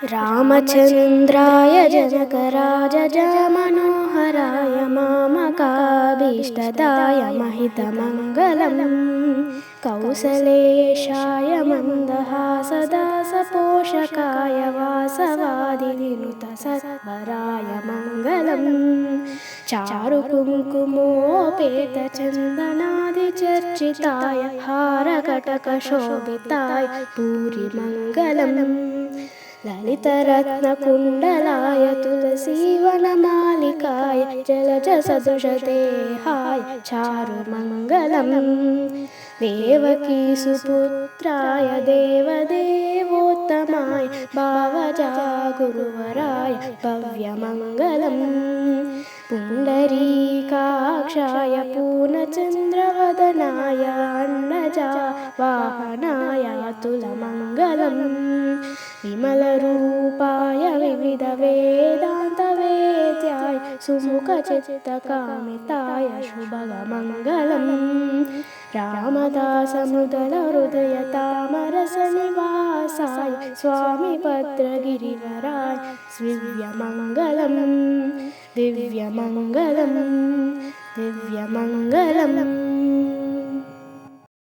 रामचन्द्राय जनकराजमनोहराय मामकाभीष्टदाय महितमङ्गलम् कौसलेशाय मन्दहासदासपोषकाय वासवादिविनुतसत्वराय मङ्गलम् चारुकुङ्कुमोपेतचन्दनादिचर्चिताय हारकटकशोभिताय भूरिमङ्गलम् ललितरत्नकुण्डलाय तुलसीवनमालिकाय जलजसदृशदेहाय चारुमङ्गलम् देवकीसुपुत्राय देवदेवोत्तमाय भावजागुरुवराय भव्यमङ्गलम् पुण्डरीकाक्षाय पूर्णचन्द्रवदनाय अन्नजावाहनाय अतुलमङ्गलम् विमलरूपाय विविधवेदान्तवेद्याय सुमुखचित्तकामिताय शुभमङ्गलम् रामदासमुदलहृदयतामरसनिवासाय स्वामिभद्रगिरिवराय दिव्यमङ्गलम् दिव्यमङ्गलम् दिव्यमङ्गलम्।